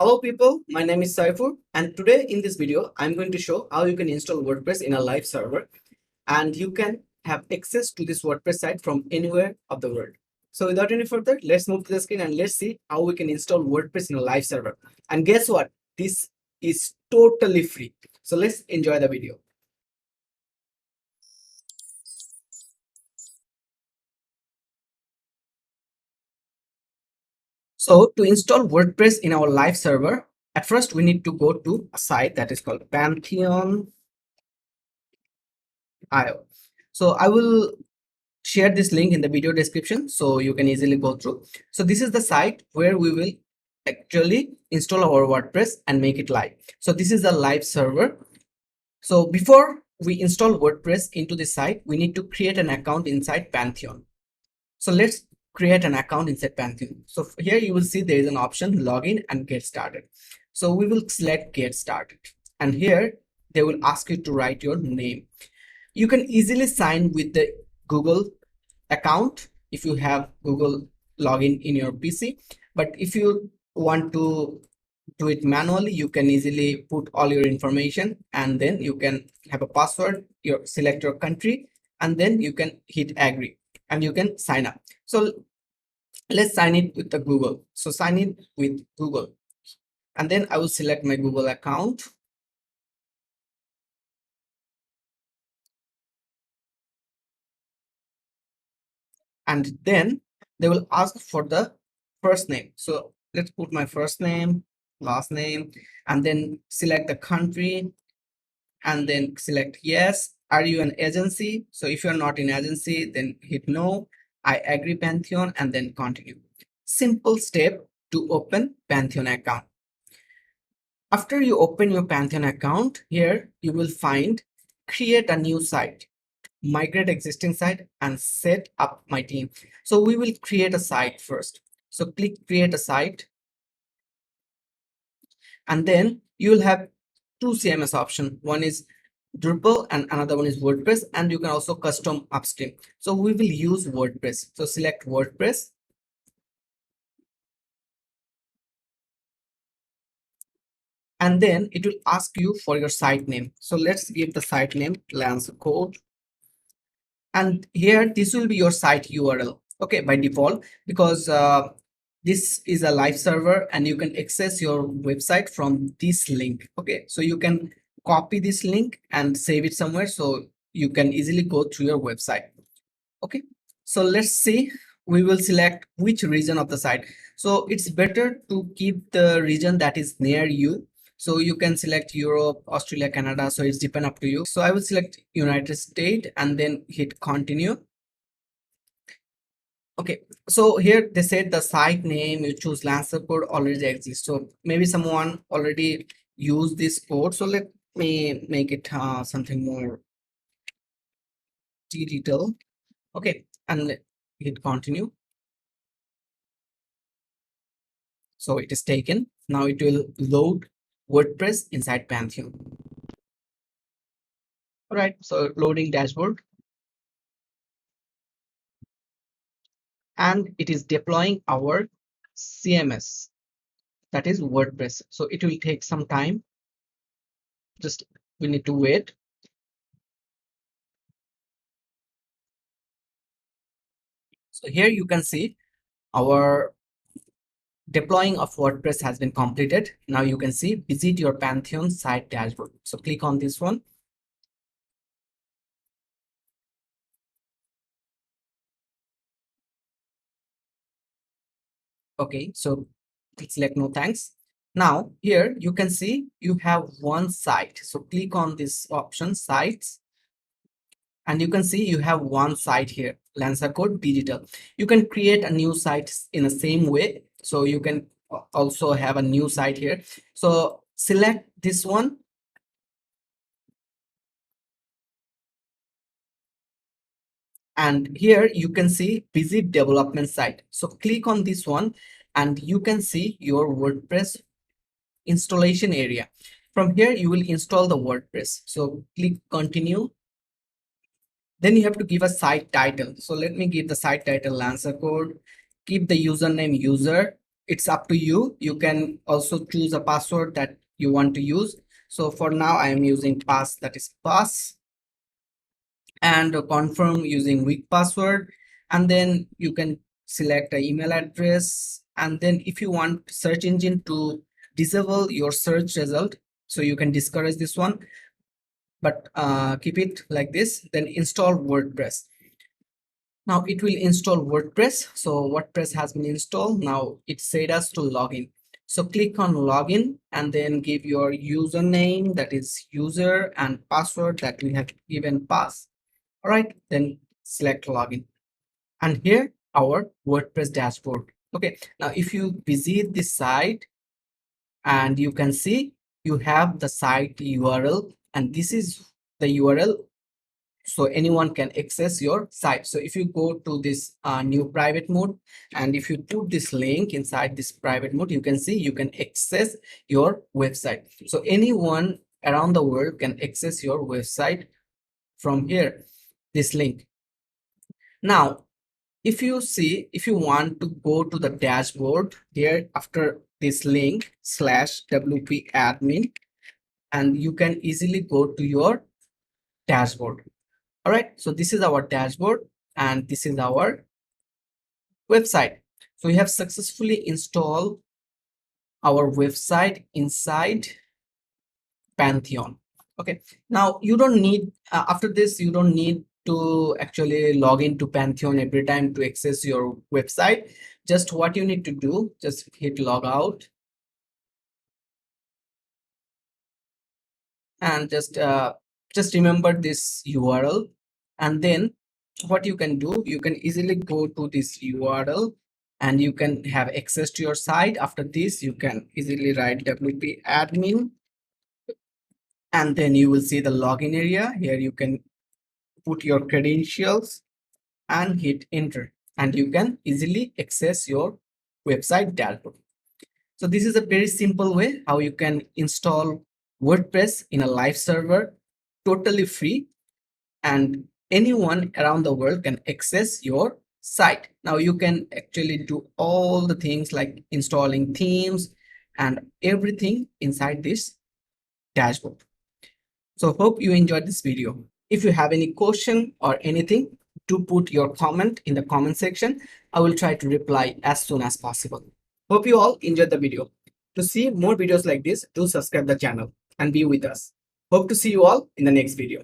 Hello people, my name is Saifur and today in this video I'm going to show how you can install WordPress in a live server and you can have access to this WordPress site from anywhere of the world. So without any further, let's move to the screen and let's see how we can install WordPress in a live server. And guess what? This is totally free. So let's enjoy the video. So to install WordPress in our live server, at first we need to go to a site that is called Pantheon.io. So I will share this link in the video description so you can easily go through. So this is the site where we will actually install our WordPress and make it live. So this is a live server. So before we install WordPress into the site, we need to create an account inside Pantheon. So let's create an account inside Pantheon. So here you will see there is an option login and get started. So we will select get started and here they will ask you to write your name. You can easily sign with the Google account if you have Google login in your PC, but if you want to do it manually, you can easily put all your information and then you can have a password, select your country, and then you can hit agree and you can sign up. So let's sign it with the Google. So sign in with Google and then I will select my Google account. And then they will ask for the first name. So let's put my first name, last name, and then select the country and then select yes. Are you an agency? So if you're not in agency, then hit no. I agree Pantheon and then continue. Simple step to open Pantheon account. After you open your Pantheon account, here you will find create a new site, migrate existing site, and set up my team. So we will create a site first. So click create a site and then you will have two CMS options. One is Drupal and another one is WordPress, and you can also custom upstream. So we will use WordPress. So select WordPress and then it will ask you for your site name. So let's give the site name Lance Code. And here this will be your site URL, okay, by default, because this is a live server and you can access your website from this link. Okay, so you can copy this link and save it somewhere so you can easily go to your website. Okay, so let's see, we will select which region of the site. So it's better to keep the region that is near you. So you can select Europe, Australia, Canada. So it's depend up to you. So I will select United States and then hit continue. Okay, so here they said the site name you choose Lancer code already exists. So maybe someone already used this code. So let me make it something more digital. Okay, and hit continue. So it is taken. Now it will load WordPress inside Pantheon. All right, so loading dashboard. And it is deploying our CMS, that is WordPress. So it will take some time. Just we need to wait. So here you can see our deploying of WordPress has been completed. Now you can see visit your Pantheon site dashboard. So click on this one. Okay, so select no thanks. Now here you can see you have one site. So click on this option sites and you can see you have one site here, Lancer Code Digital. You can create a new site in the same way. So you can also have a new site here. So select this one. And here you can see visit development site. So click on this one and you can see your WordPress installation area. From here you will install the WordPress. So click continue. Then you have to give a site title. So let me give the site title Lancer Code. Keep the username user it's up to you. You can also choose a password that you want to use. So for now I am using pass, that is pass, and confirm using weak password. And then you can select an email address, and then if you want search engine to disable your search result, so you can discourage this one, but keep it like this. Then install WordPress. Now it will install WordPress. So WordPress has been installed. Now it said us to log in. So click on login and then give your username, that is user, and password that we have given pass. All right, then select login. And here our WordPress dashboard. Okay, now if you visit this site, and you can see you have the site URL, and this is the URL, so anyone can access your site. So if you go to this new private mode, and if you put this link inside this private mode, you can see you can access your website. So anyone around the world can access your website from here, this link. Now if you see, if you want to go to the dashboard, here after this link /wp admin, and you can easily go to your dashboard. All right, so this is our dashboard and this is our website. So we have successfully installed our website inside Pantheon. Okay, now you don't need after this you don't need to actually log into Pantheon every time to access your website. Just what you need to do, just hit log out and just remember this URL. And then what you can do, you can easily go to this URL and you can have access to your site. After this you can easily write wp admin, and then you will see the login area. Here you can put your credentials and hit enter, and you can easily access your website dashboard. So this is a very simple way how you can install WordPress in a live server totally free, and anyone around the world can access your site. Now you can actually do all the things like installing themes and everything inside this dashboard. So hope you enjoyed this video. If you have any question or anything, do put your comment in the comment section. I will try to reply as soon as possible. Hope you all enjoyed the video. To see more videos like this, do subscribe the channel and be with us. Hope to see you all in the next video.